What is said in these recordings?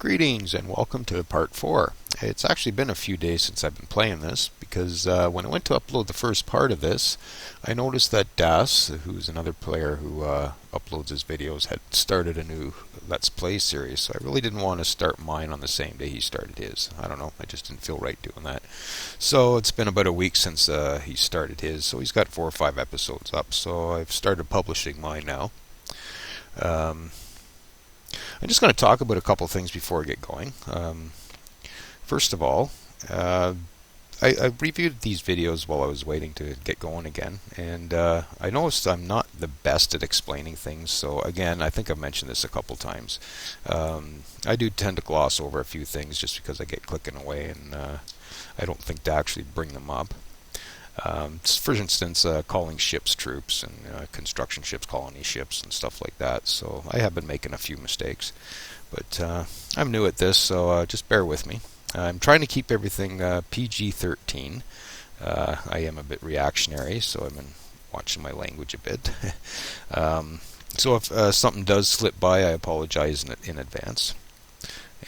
Greetings and welcome to part 4. It's actually been a few days since I've been playing this because when I went to upload the first part of this, I noticed that Das, who's another player who uploads his videos, had started a new Let's Play series, so I really didn't want to start mine on the same day he started his. I don't know, I just didn't feel right doing that. So it's been about a week since he started his, so he's got 4 or 5 episodes up, so I've started publishing mine now. I'm just going to talk about a couple things before I get going. First of all, I reviewed these videos while I was waiting to get going again, and I noticed I'm not the best at explaining things, so again, I think I've mentioned this a couple times. I do tend to gloss over a few things just because I get clicking away, and I don't think to actually bring them up. For instance, calling ships troops and construction ships colony ships and stuff like that. So I have been making a few mistakes, but I'm new at this, so just bear with me. I'm trying to keep everything PG-13. I am a bit reactionary, so I've been watching my language a bit. So if something does slip by, I apologize in advance.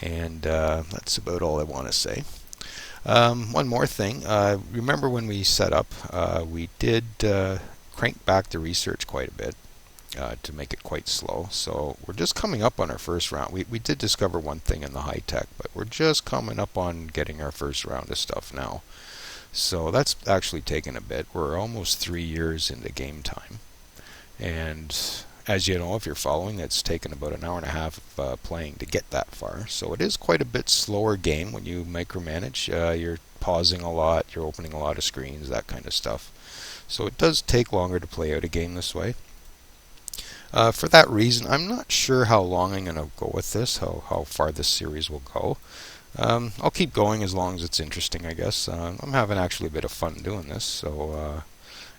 And that's about all I want to say. One more thing, remember when we set up, we did crank back the research quite a bit to make it quite slow. So we're just coming up on our first round. We did discover one thing in the high tech, but we're just coming up on getting our first round of stuff now. So that's actually taken a bit. We're almost 3 years into game time. And as you know, if you're following, it's taken about an hour and a half of playing to get that far. So it is quite a bit slower game when you micromanage. You're pausing a lot, you're opening a lot of screens, that kind of stuff. So it does take longer to play out a game this way. For that reason, I'm not sure how long I'm going to go with this, how far this series will go. I'll keep going as long as it's interesting, I guess. I'm having actually a bit of fun doing this, so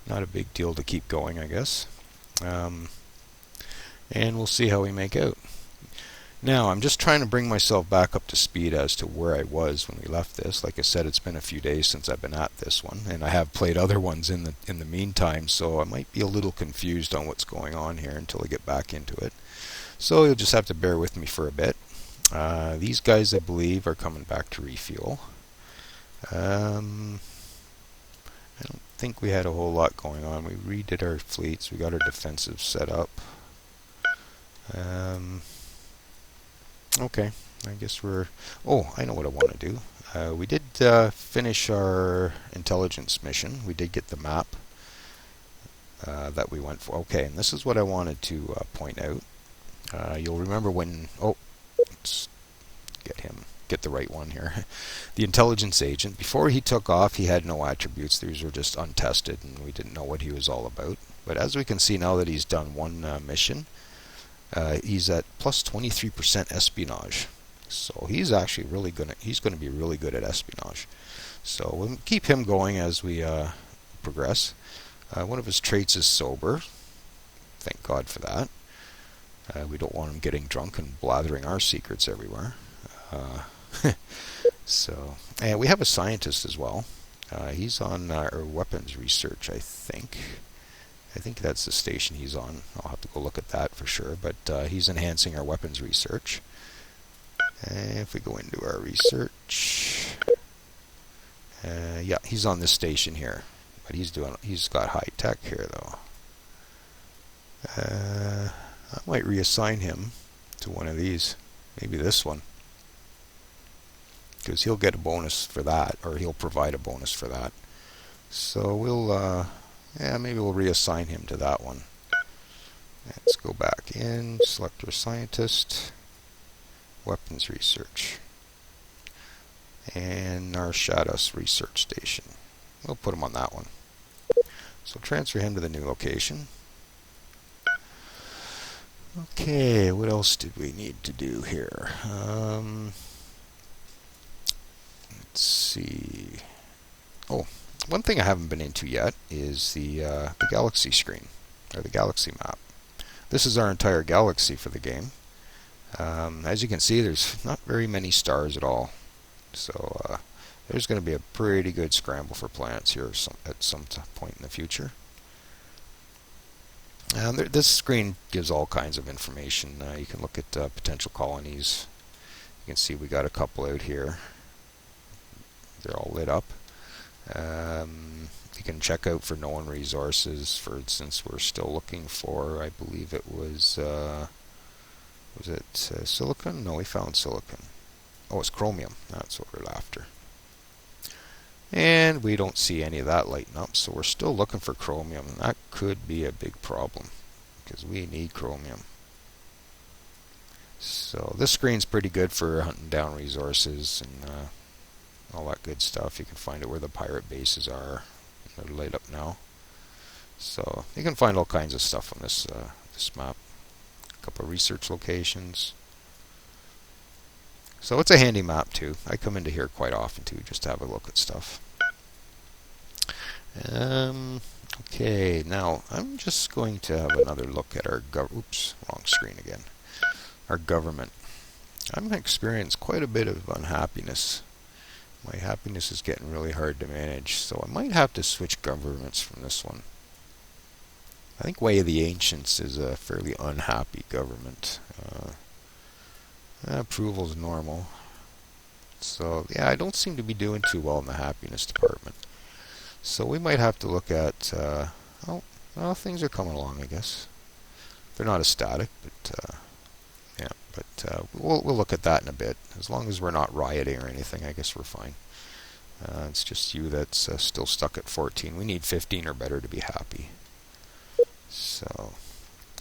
not a big deal to keep going, I guess. And we'll see how we make out. Now, I'm just trying to bring myself back up to speed as to where I was when we left this. Like I said, it's been a few days since I've been at this one, and I have played other ones in the meantime, so I might be a little confused on what's going on here until I get back into it. So you'll just have to bear with me for a bit. These guys, I believe, are coming back to refuel. I don't think we had a whole lot going on. We redid our fleets. We got our defensive set up. Okay, I guess we're... Oh, I know what I want to do. We did finish our intelligence mission. We did get the map that we went for. Okay, and this is what I wanted to point out. You'll remember when... Oh, let's get the right one here. The intelligence agent, before he took off, he had no attributes. These were just untested, and we didn't know what he was all about. But as we can see now that he's done one mission, he's at plus 23% espionage. So he's actually really good. He's going to be really good at espionage. So we'll keep him going as we progress. One of his traits is sober. Thank God for that. We don't want him getting drunk and blathering our secrets everywhere. So, and we have a scientist as well. He's on our weapons research, I think. I think that's the station he's on. I'll have to go look at that for sure, but he's enhancing our weapons research. And if we go into our research, yeah, he's on this station here, but he's got high tech here though. I might reassign him to one of these, maybe this one, because he'll get a bonus for that, or he'll provide a bonus for that. So we'll yeah, maybe we'll reassign him to that one. Let's go back in, select our scientist, weapons research, and our Shadows research station. We'll put him on that one. So transfer him to the new location. Okay, what else did we need to do here? Let's see. Oh, one thing I haven't been into yet is the galaxy screen, or the galaxy map. This is our entire galaxy for the game. As you can see, there's not very many stars at all. So there's going to be a pretty good scramble for planets here at some point in the future. This screen gives all kinds of information. You can look at potential colonies. You can see we got a couple out here. They're all lit up. You can check out for known resources. For instance, we're still looking for, I believe it was it silicon? No, we found silicon. Oh, it's chromium. That's what we're after. And we don't see any of that lighting up, so we're still looking for chromium. That could be a big problem, because we need chromium. So this screen's pretty good for hunting down resources and all that good stuff. You can find out where the pirate bases are. They're lit up now. So you can find all kinds of stuff on this map. A couple of research locations. So it's a handy map too. I come into here quite often too, just to have a look at stuff. Okay, now I'm just going to have another look at our oops, wrong screen again. Our government. I'm experiencing quite a bit of unhappiness. My happiness is getting really hard to manage, so I might have to switch governments from this one. I think Way of the Ancients is a fairly unhappy government. Approval is normal. So yeah, I don't seem to be doing too well in the happiness department. So we might have to look at, well, things are coming along, I guess. They're not as static, but yeah, but we'll look at that in a bit. As long as we're not rioting or anything, I guess we're fine. It's just you that's still stuck at 14. We need 15 or better to be happy. So,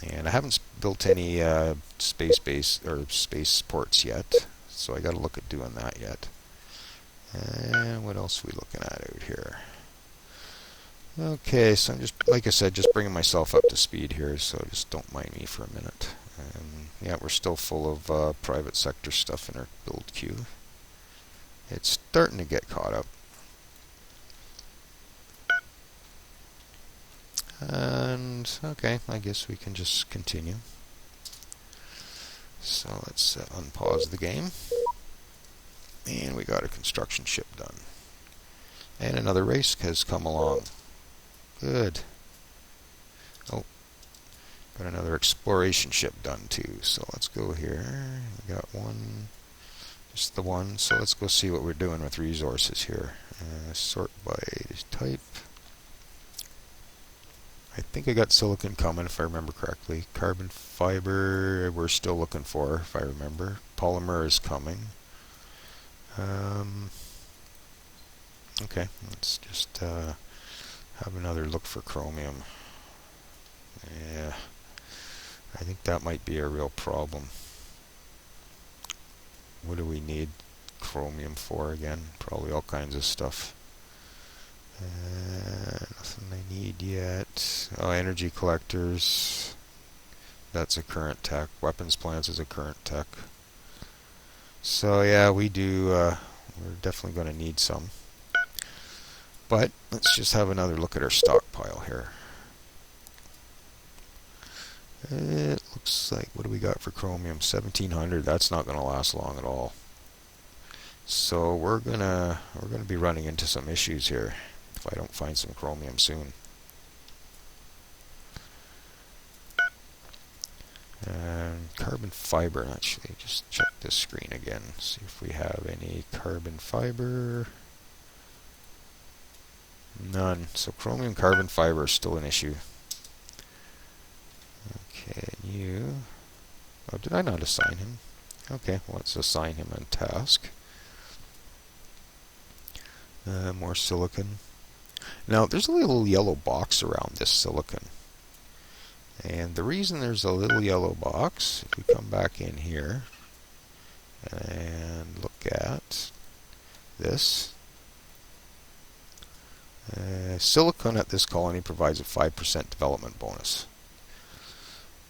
and I haven't built any space base or space ports yet, so I got to look at doing that yet. And what else are we looking at out here? Okay, so I'm just, like I said, just bringing myself up to speed here, so just don't mind me for a minute. Yeah, we're still full of private sector stuff in our build queue. It's starting to get caught up. And, okay, I guess we can just continue. So let's unpause the game. And we got a construction ship done. And another race has come along. Good. Oh, got another exploration ship done too. So let's go here. We got one, just the one. So let's go see what we're doing with resources here. Sort by type. I think I got silicon coming if I remember correctly. Carbon fiber we're still looking for if I remember. Polymer is coming. Okay, let's just have another look for chromium. Yeah, I think that might be a real problem. What do we need chromium for again? Probably all kinds of stuff. Nothing I need yet. Oh, energy collectors. That's a current tech. Weapons plants is a current tech. So yeah, we do. We're definitely going to need some. But let's just have another look at our stockpile here. It looks like, what do we got for chromium? 1700. That's not going to last long at all. So we're gonna be running into some issues here if I don't find some chromium soon. And carbon fiber, actually, just check this screen again, see if we have any carbon fiber. None. So chromium carbon fiber is still an issue. Okay, you. Oh, did I not assign him? Okay, well, let's assign him a task. More silicon. Now, there's a little yellow box around this silicon. And the reason there's a little yellow box, if we come back in here and look at this, silicon at this colony provides a 5% development bonus.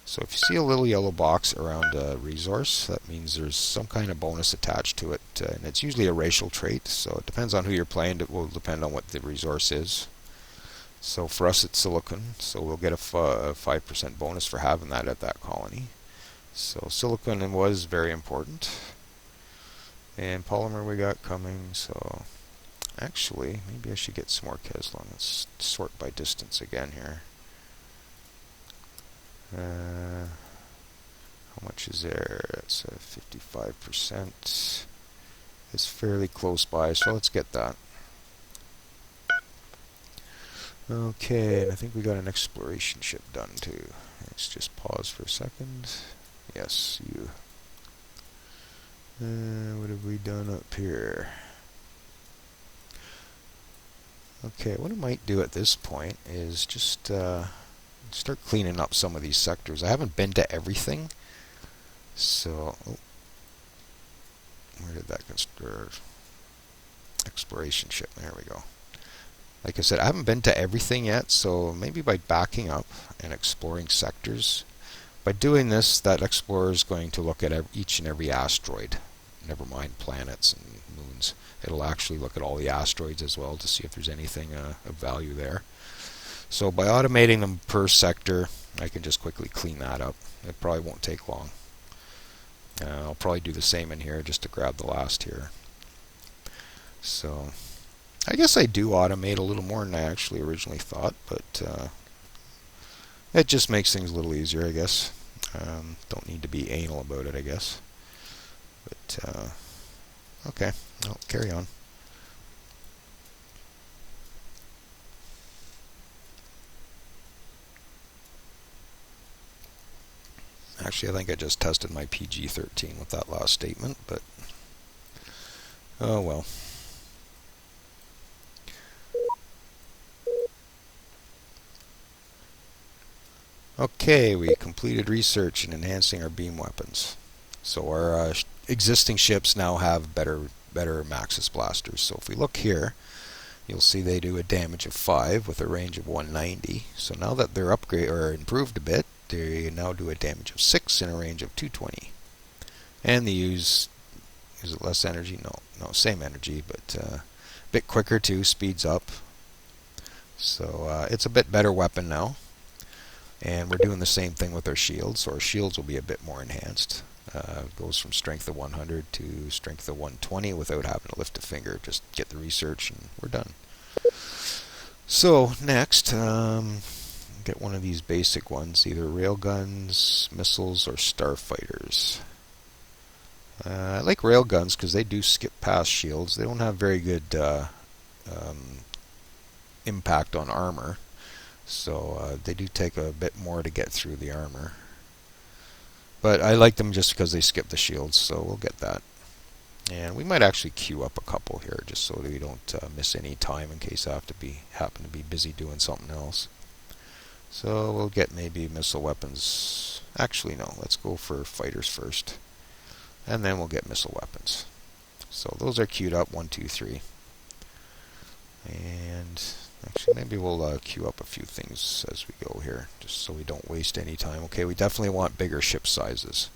So if you see a little yellow box around a resource, that means there's some kind of bonus attached to it, and it's usually a racial trait, so it depends on who you're playing. It will depend on what the resource is. So for us it's silicon, so we'll get a 5% bonus for having that at that colony. So silicon was very important. And polymer we got coming, so actually maybe I should get some more Kevlar. Let's sort by distance again here. How much is there? It's 55%. It's fairly close by, so let's get that. Okay, and I think we got an exploration ship done too. Let's just pause for a second. Yes, you. What have we done up here? Okay, what I might do at this point is just start cleaning up some of these sectors. I haven't been to everything, so where did that exploration ship? There we go. Like I said, I haven't been to everything yet, so maybe by backing up and exploring sectors, by doing this, that explorer is going to look at each and every asteroid, never mind planets and moons. It'll actually look at all the asteroids as well to see if there's anything of value there. So by automating them per sector, I can just quickly clean that up. It probably won't take long. I'll probably do the same in here just to grab the last here. So I guess I do automate a little more than I actually originally thought, but it just makes things a little easier, I guess. Don't need to be anal about it, I guess. But okay, I'll carry on. Actually, I think I just tested my PG-13 with that last statement, but oh well. Okay, we completed research in enhancing our beam weapons. So our existing ships now have better Maxis blasters. So if we look here, you'll see they do a damage of 5 with a range of 190. So now that they're upgraded or improved a bit, they now do a damage of 6 in a range of 220. And they use, is it less energy? No, same energy, but a bit quicker too, speeds up. So it's a bit better weapon now. And we're doing the same thing with our shields, so our shields will be a bit more enhanced. Goes from strength of 100 to strength of 120 without having to lift a finger. Just get the research and we're done. So next, get one of these basic ones, either railguns, missiles, or starfighters. I like railguns because they do skip past shields. They don't have very good impact on armor. So they do take a bit more to get through the armor. But I like them just because they skip the shields, so we'll get that. And we might actually queue up a couple here just so that we don't miss any time in case I happen to be busy doing something else. So we'll get maybe missile weapons. Actually, no, let's go for fighters first. And then we'll get missile weapons. So those are queued up, 1, 2, 3. And actually, maybe we'll queue up a few things as we go here, just so we don't waste any time. Okay, we definitely want bigger ship sizes.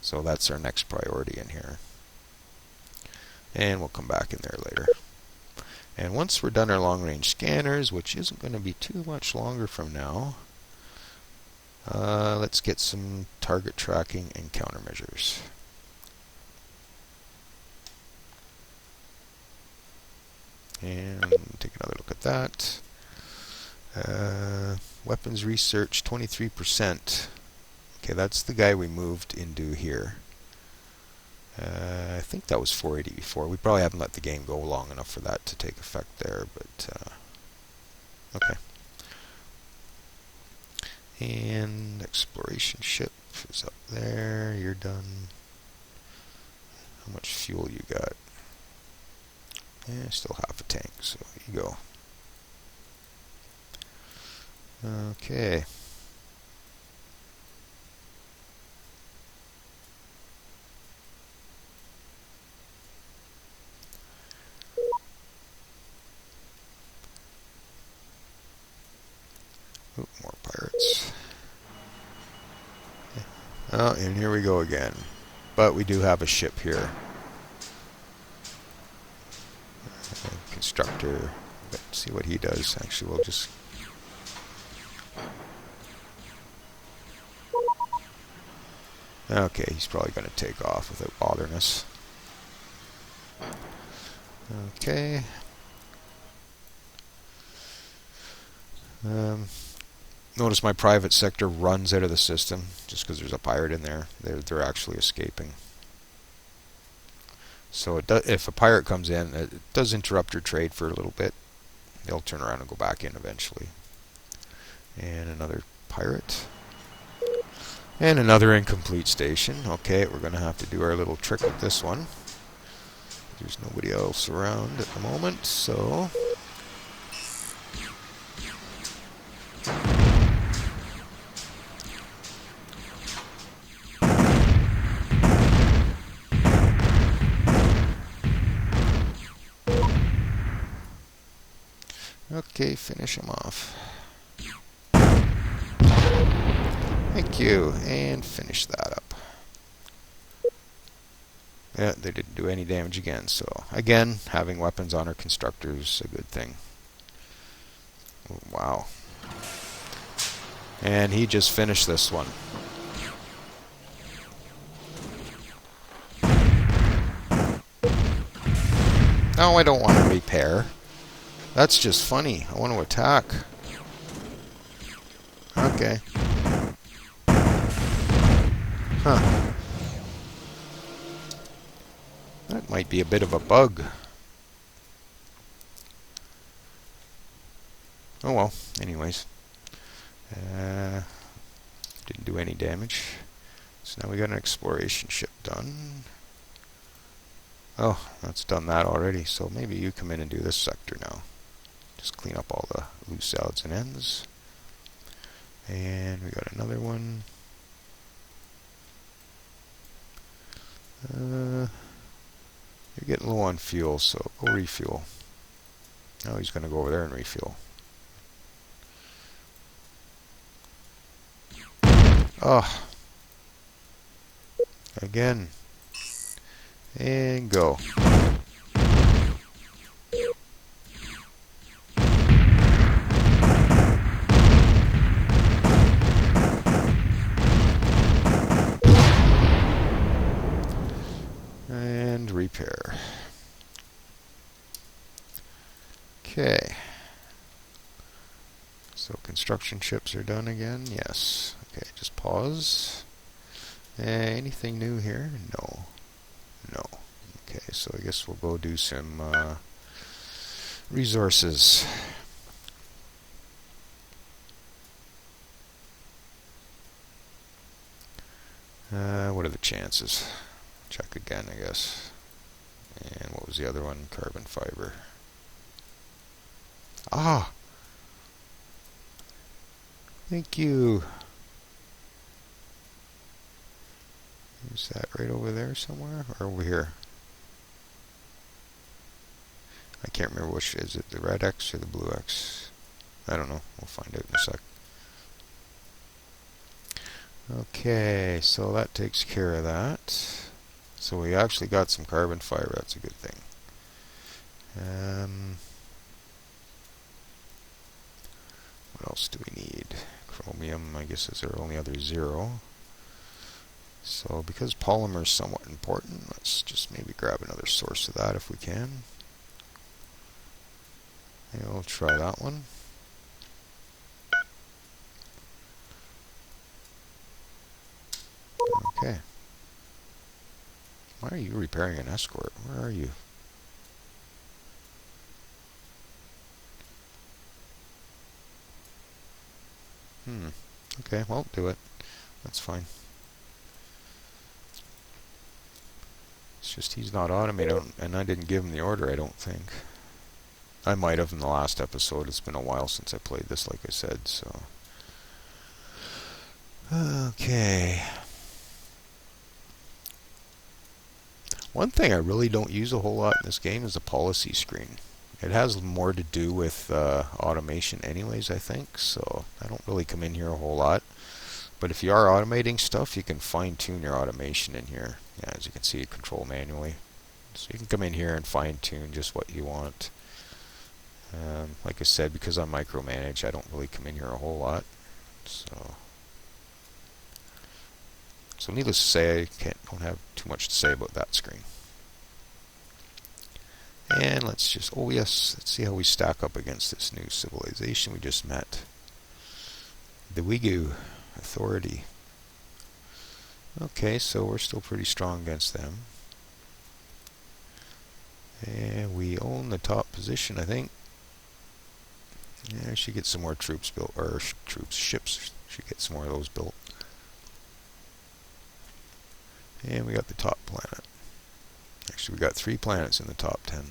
So that's our next priority in here. And we'll come back in there later. And once we're done our long-range scanners, which isn't going to be too much longer from now, let's get some target tracking and countermeasures. And take another look at that. Weapons research, 23%. Okay, that's the guy we moved into here. I think that was 480 before. We probably haven't let the game go long enough for that to take effect there, but okay. And exploration ship is up there. You're done. How much fuel you got? Yeah, still half a tank, so you go. Okay. Oop, more pirates. Oh, and here we go again. But we do have a ship here. Constructor. Let's see what he does. Actually, we'll just... Okay, he's probably going to take off without bothering us. Okay. Notice my private sector runs out of the system just because there's a pirate in there. They're actually escaping. So if a pirate comes in, it does interrupt your trade for a little bit. They'll turn around and go back in eventually. And another pirate. And another incomplete station. Okay, we're going to have to do our little trick with this one. There's nobody else around at the moment, so... Okay, finish him off. Thank you, and finish that up. Yeah, they didn't do any damage again, so again, having weapons on our constructors is a good thing. Oh, wow. And he just finished this one. No, I don't want to repair. That's just funny. I want to attack. Okay. Huh. That might be a bit of a bug. Oh well, anyways. Didn't do any damage. So now we got an exploration ship done. Oh, that's done that already, so maybe you come in and do this sector now. Just clean up all the loose odds and ends. And we got another one. You're getting low on fuel, so go refuel. Now he's going to go over there and refuel. Oh. Again. And go. And repair. Okay. So construction ships are done again? Yes. Okay, just pause. Anything new here? No. No. Okay, so I guess we'll go do some resources. What are the chances? Check again, I guess. And what was the other one? Carbon fiber. Ah! Thank you. Is that right over there somewhere? Or over here? I can't remember which. Is it the red X or the blue X? I don't know. We'll find out in a sec. Okay, so that takes care of that. So we actually got some carbon fiber. That's a good thing. What else do we need? Chromium, I guess, is our only other 0. So because polymer is somewhat important, let's just maybe grab another source of that if we can. And we'll try that one. Okay. Why are you repairing an escort? Where are you? Okay, well, do it. That's fine. It's just he's not automated, and I didn't give him the order, I don't think. I might have in the last episode. It's been a while since I played this, like I said, so... Okay. One thing I really don't use a whole lot in this game is the policy screen. It has more to do with automation anyways, I think, so I don't really come in here a whole lot. But if you are automating stuff, you can fine-tune your automation in here. Yeah, as you can see, control manually. So you can come in here and fine-tune just what you want. Like I said, because I MicroManage, I don't really come in here a whole lot. So needless to say, I don't have too much to say about that screen. And let's just, oh yes, let's see how we stack up against this new civilization we just met. The Wiggu Authority. Okay, so we're still pretty strong against them. And we own the top position, I think. Yeah, I should get some more troops built, or ships. Should get some more of those built. And we got the top planet. Actually, we got 3 planets in the top 10.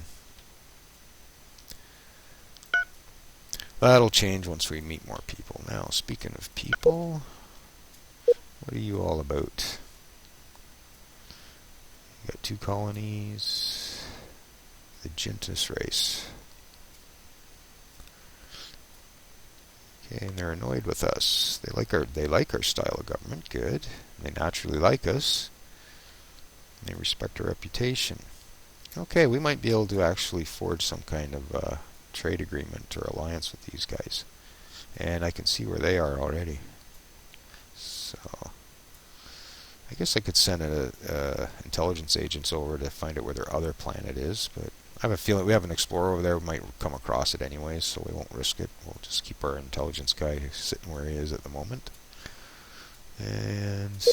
That'll change once we meet more people. Now, speaking of people, what are you all about? You got 2 colonies. The Gentis race. Okay, and they're annoyed with us. They like our style of government. Good. They naturally like us. They respect our reputation. Okay, we might be able to actually forge some kind of trade agreement or alliance with these guys. And I can see where they are already. So, I guess I could send intelligence agents over to find out where their other planet is, but I have a feeling we have an explorer over there. We might come across it anyways, so we won't risk it. We'll just keep our intelligence guy sitting where he is at the moment. And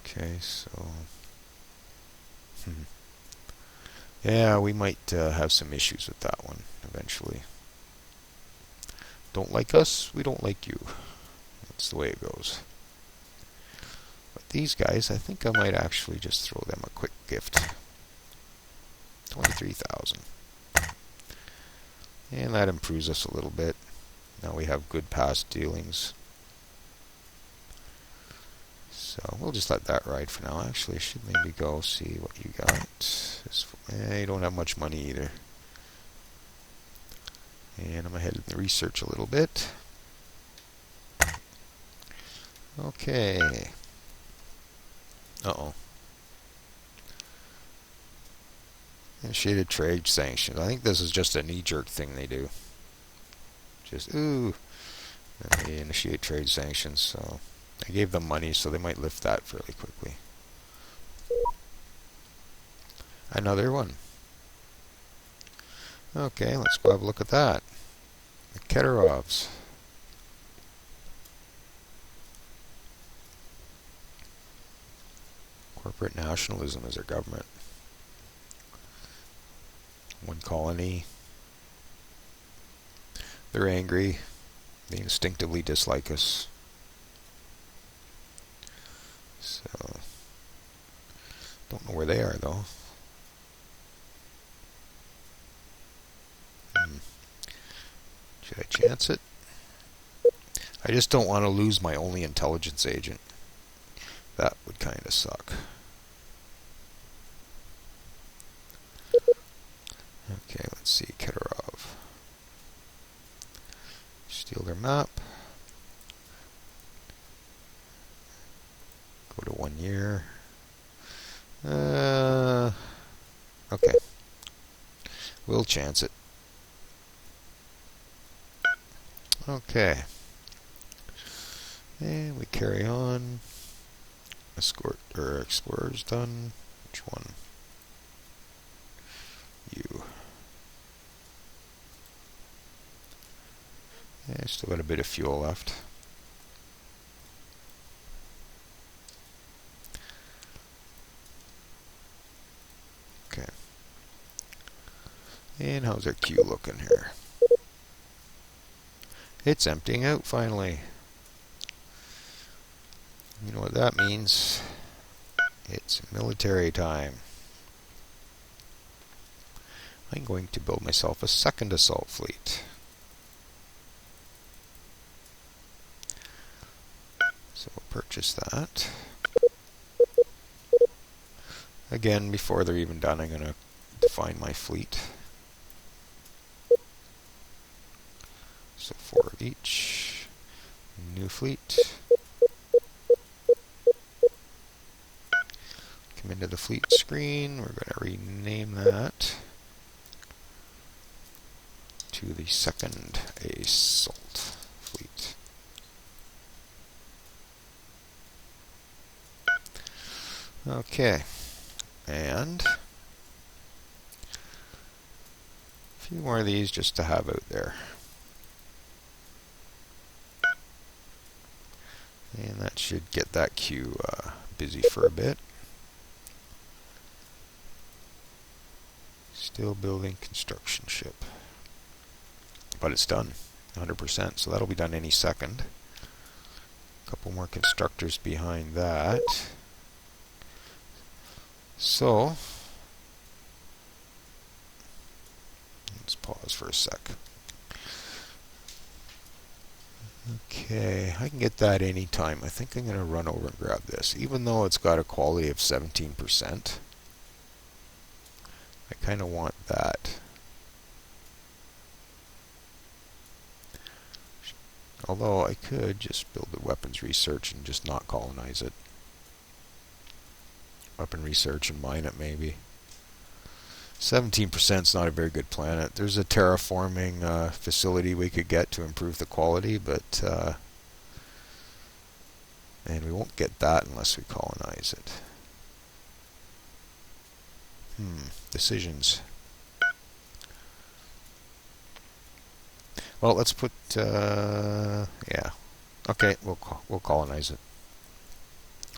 okay, so yeah, we might have some issues with that one eventually. Don't like us, we don't like you. That's the way it goes. But these guys, I think I might actually just throw them a quick gift. 23,000. And that improves us a little bit. Now we have good past dealings. So we'll just let that ride for now. Actually, I should maybe go see what you got. You don't have much money either. And I'm ahead in the research a little bit. Okay. Uh-oh. Initiated trade sanctions. I think this is just a knee-jerk thing they do. Just, ooh. And they initiate trade sanctions, so I gave them money, so they might lift that fairly quickly. Another one. Okay, let's go have a look at that. The Keterovs. Corporate nationalism is their government. 1 colony. They're angry. They instinctively dislike us. So, don't know where they are though. Should I chance it? I just don't want to lose my only intelligence agent. That would kind of suck. Okay, let's see. Keterov. Steal their map. Go to 1 year. Okay. We'll chance it. Okay. And we carry on. Escort or explorer's done. Which one? You. Yeah, still got a bit of fuel left. Okay. And how's our queue looking here? It's emptying out finally. You know what that means? It's military time. I'm going to build myself a second assault fleet. So we'll purchase that. Again, before they're even done, I'm going to define my fleet. So 4 of each. New fleet. Come into the fleet screen. We're going to rename that to the second assault fleet. Okay. And a few more of these just to have out there. And that should get that queue busy for a bit. Still building construction ship. But it's done, 100%, so that'll be done any second. A couple more constructors behind that. So, let's pause for a sec. Okay, I can get that anytime. I think I'm going to run over and grab this. Even though it's got a quality of 17%, I kind of want that. Although I could just build a weapons research and just not colonize it. Weapon research and mine it maybe. 17% is not a very good planet. There's a terraforming facility we could get to improve the quality, but and we won't get that unless we colonize it. Decisions. Well, let's put yeah. Okay, we'll colonize it.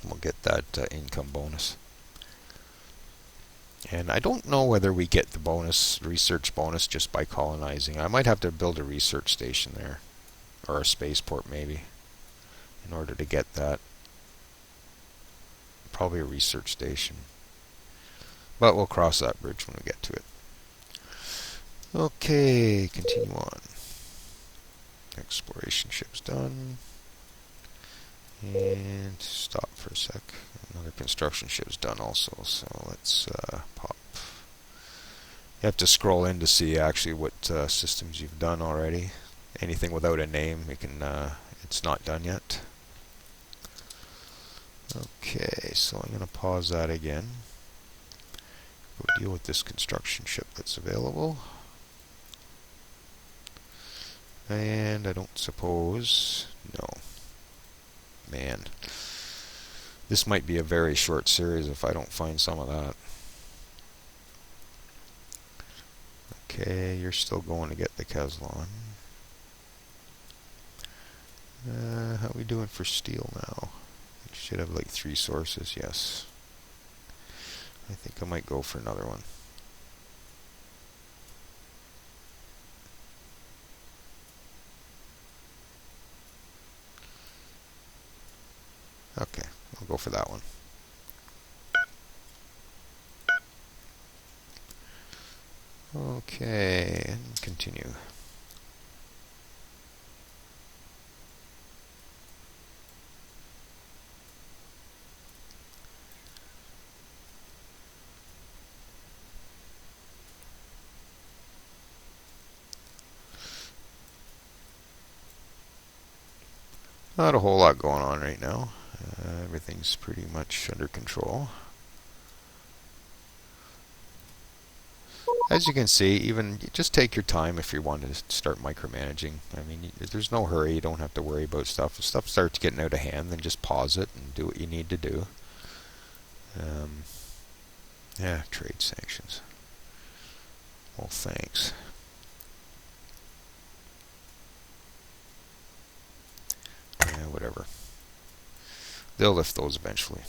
We'll get that income bonus. And I don't know whether we get the bonus, research bonus, just by colonizing. I might have to build a research station there, or a spaceport maybe, in order to get that. Probably a research station. But we'll cross that bridge when we get to it. Okay, continue on. Exploration ship's done. And stop for a sec. Another construction ship's done also, so let's pop. You have to scroll in to see actually what systems you've done already. Anything without a name, you can. It's not done yet. Okay, so I'm going to pause that again. Go deal with this construction ship that's available. And I don't suppose. No. Man. This might be a very short series if I don't find some of that. Okay, you're still going to get the Caslon. How are we doing for steel now? We should have like 3 sources, yes. I think I might go for another one. Okay, I'll go for that one. Okay, and continue. Not a whole lot going on right now. Everything's pretty much under control. As you can see, even just take your time if you want to start micromanaging. I mean, there's no hurry. You don't have to worry about stuff. If stuff starts getting out of hand, then just pause it and do what you need to do. Yeah, trade sanctions. Well, thanks. Yeah, whatever. They'll lift those eventually.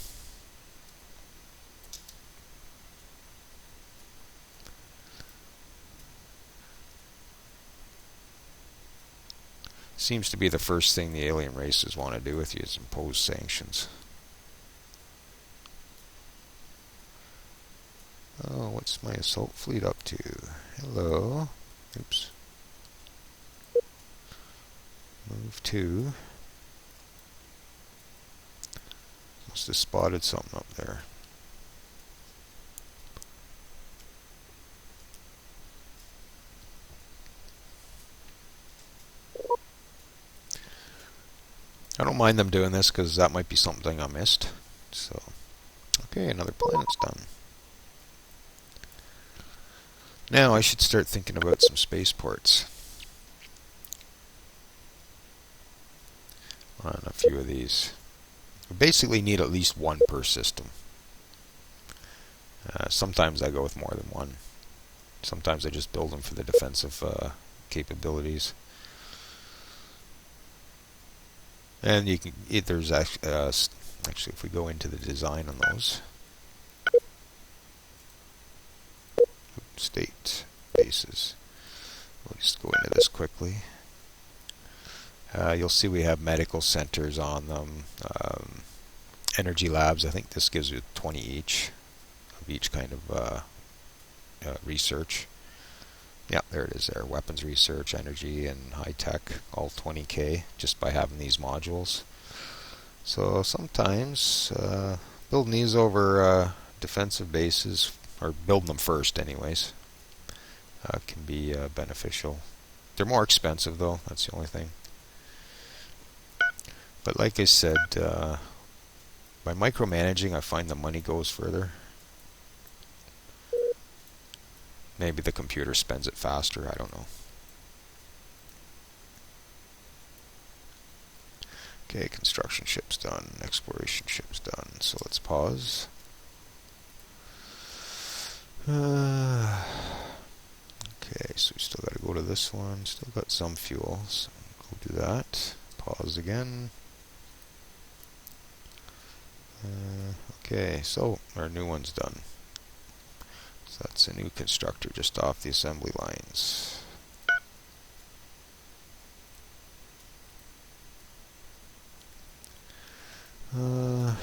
Seems to be the first thing the alien races want to do with you is impose sanctions. Oh, what's my assault fleet up to? Hello. Oops. Move 2. Must have spotted something up there. I don't mind them doing this because that might be something I missed. So, okay, another planet's done. Now I should start thinking about some spaceports on a few of these. We basically need at least one per system. Sometimes I go with more than one. Sometimes I just build them for the defensive capabilities. And you can, there's actually, if we go into the design on those, state bases, we'll just go into this quickly. You'll see we have medical centers on them, energy labs. I think this gives you 20 each of each kind of research. Yeah, there it is there. Weapons research, energy, and high tech, all 20K just by having these modules. So sometimes building these over defensive bases, or building them first anyways, can be beneficial. They're more expensive though, that's the only thing. But like I said, by micromanaging I find the money goes further. Maybe the computer spends it faster, I don't know. Okay, construction ship's done, exploration ship's done, so let's pause. Okay, so we still got to go to this one, still got some fuel, so go do that. Pause again. Okay, so our new one's done. So that's a new constructor just off the assembly lines. I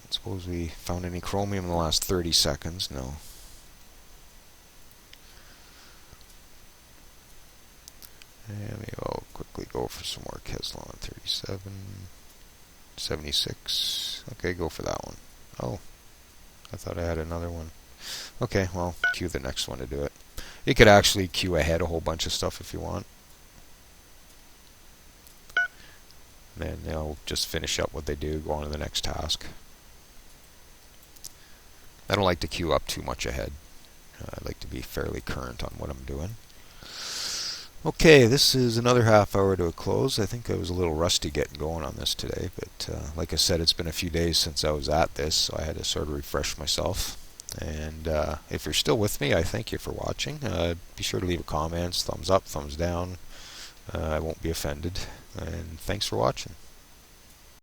suppose we found any chromium in the last 30 seconds. No. And maybe I'll quickly go for some more Kevlar. 37, 76. Okay, go for that one. Oh, I thought I had another one. Okay, well, queue the next one to do it. You could actually queue ahead a whole bunch of stuff if you want. Then they'll just finish up what they do, go on to the next task. I don't like to queue up too much ahead. I like to be fairly current on what I'm doing. Okay, this is another half hour to a close. I think I was a little rusty getting going on this today, but like I said, it's been a few days since I was at this, so I had to sort of refresh myself. And if you're still with me, I thank you for watching. Be sure to leave a comment, thumbs up, thumbs down. I won't be offended. And thanks for watching.